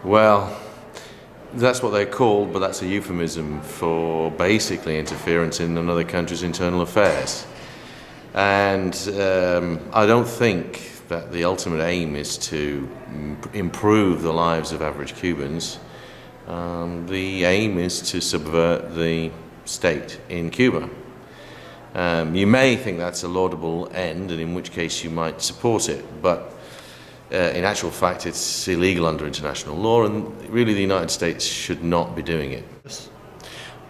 Well, that's what they're called, but that's a euphemism for basically interference in another country's internal affairs. And I don't think that the ultimate aim is to improve the lives of average Cubans. The aim is to subvert the state in Cuba. You may think that's a laudable end, and in which case you might support it, but in actual fact it's illegal under international law, and really the United States should not be doing it.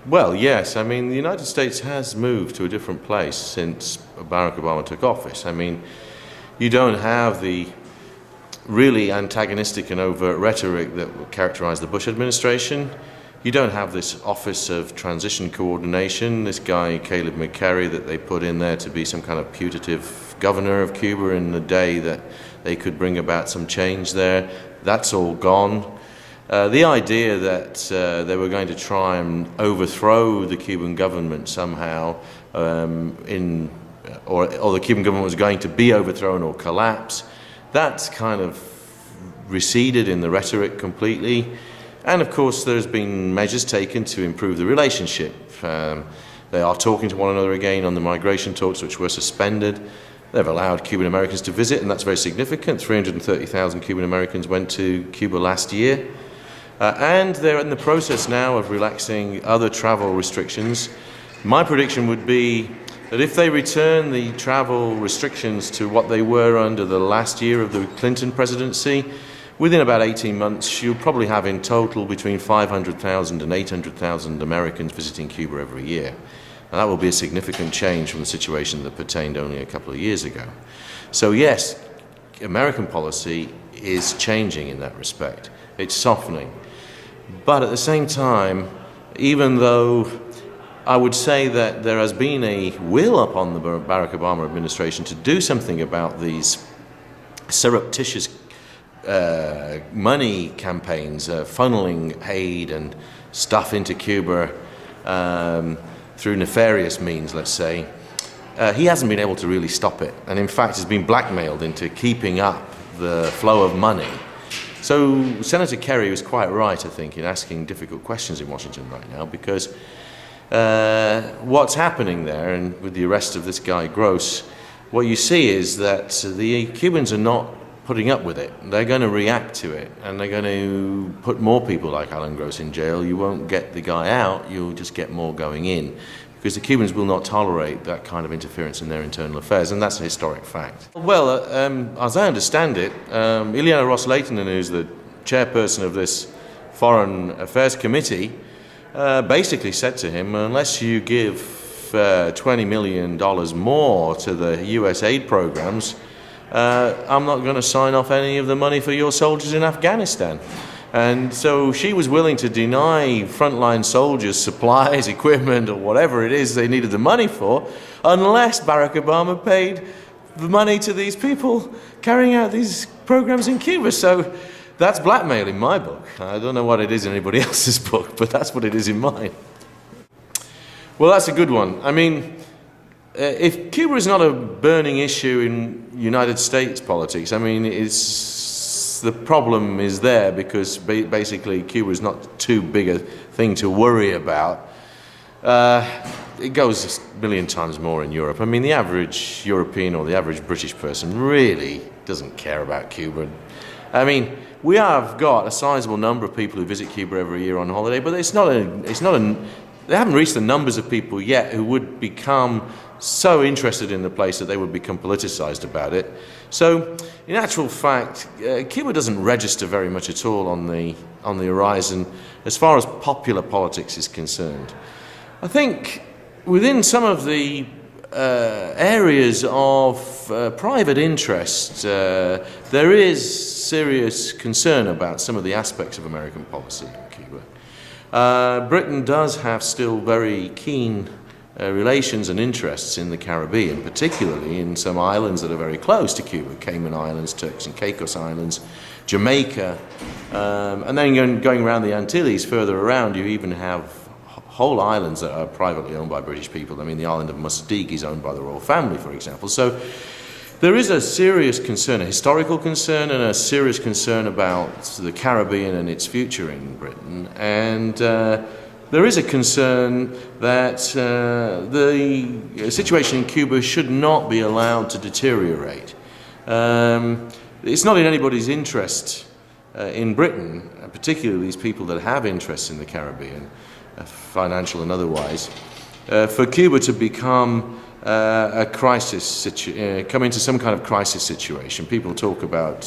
Well, yes, I mean, the United States has moved to a different place since Barack Obama took office. I mean, you don't have the really antagonistic and overt rhetoric that characterized the Bush administration. You don't have this Office of Transition Coordination, this guy Caleb McCary that they put in there to be some kind of putative governor of Cuba in the day that they could bring about some change there. That's all gone. The idea that they were going to try and overthrow the Cuban government somehow, or the Cuban government was going to be overthrown or collapse, that's kind of receded in the rhetoric completely. And of course there's been measures taken to improve the relationship. They are talking to one another again on the migration talks, which were suspended. They've allowed Cuban Americans to visit, and that's very significant. 330,000 Cuban Americans went to Cuba last year. And they're in the process now of relaxing other travel restrictions. My prediction would be that if they return the travel restrictions to what they were under the last year of the Clinton presidency, within about 18 months, you'll probably have in total between 500,000 and 800,000 Americans visiting Cuba every year. And that will be a significant change from the situation that pertained only a couple of years ago. So yes, American policy is changing in that respect. It's softening. But at the same time, even though I would say that there has been a will upon the Barack Obama administration to do something about these surreptitious money campaigns, funneling aid and stuff into Cuba through nefarious means, let's say, he hasn't been able to really stop it, and in fact has been blackmailed into keeping up the flow of money. So Senator Kerry was quite right, I think, in asking difficult questions in Washington right now, because what's happening there, and with the arrest of this guy Gross, what you see is that the Cubans are not putting up with it. They're going to react to it, and they're going to put more people like Alan Gross in jail. You won't get the guy out, you'll just get more going in, because the Cubans will not tolerate that kind of interference in their internal affairs, and that's a historic fact. Well, as I understand it, Ileana Ros-Lehtinen, who's the chairperson of this Foreign Affairs Committee, basically said to him, unless you give $20 million more to the US aid programs, I'm not going to sign off any of the money for your soldiers in Afghanistan. And so she was willing to deny frontline soldiers supplies, equipment, or whatever it is they needed the money for, unless Barack Obama paid the money to these people carrying out these programs in Cuba. So that's blackmail in my book. I don't know what it is in anybody else's book, but that's what it is in mine. Well, that's a good one. I mean, if Cuba is not a burning issue in United States politics, I mean, the problem is there because basically Cuba is not too big a thing to worry about. It goes a million times more in Europe. I mean, the average European or the average British person really doesn't care about Cuba. I mean, we have got a sizable number of people who visit Cuba every year on holiday, but they haven't reached the numbers of people yet who would become so interested in the place that they would become politicized about it. So, in actual fact, Cuba doesn't register very much at all on the horizon as far as popular politics is concerned. I think within some of the areas of private interest, there is serious concern about some of the aspects of American policy in Cuba. Britain does have still very keen relations and interests in the Caribbean, particularly in some islands that are very close to Cuba, Cayman Islands, Turks and Caicos Islands, Jamaica, and then going around the Antilles further around, you even have whole islands that are privately owned by British people. I mean, the island of Mustique is owned by the royal family, for example. So There is a serious concern, a historical concern, and a serious concern about the Caribbean and its future in Britain. And there is a concern that the situation in Cuba should not be allowed to deteriorate. It's not in anybody's interest in Britain, particularly these people that have interests in the Caribbean, financial and otherwise, for Cuba to become a crisis come into some kind of crisis situation. People talk about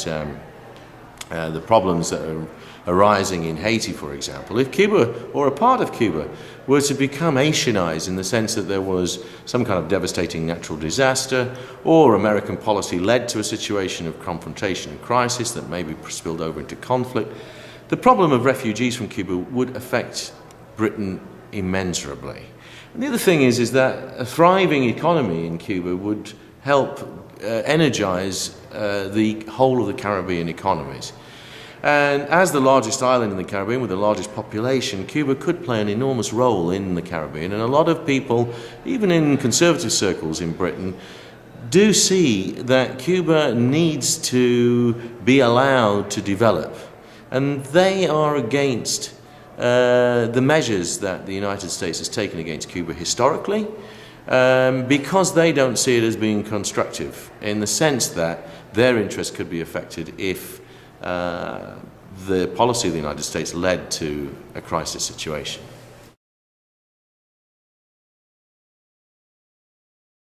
the problems that are arising in Haiti, for example. If Cuba, or a part of Cuba, were to become Asianized in the sense that there was some kind of devastating natural disaster, or American policy led to a situation of confrontation and crisis that maybe spilled over into conflict, the problem of refugees from Cuba would affect Britain immeasurably. And the other thing is that a thriving economy in Cuba would help energize the whole of the Caribbean economies. And as the largest island in the Caribbean with the largest population, Cuba could play an enormous role in the Caribbean. And a lot of people, even in conservative circles in Britain, do see that Cuba needs to be allowed to develop. And they are against the measures that the United States has taken against Cuba historically, because they don't see it as being constructive, in the sense that their interests could be affected if the policy of the United States led to a crisis situation.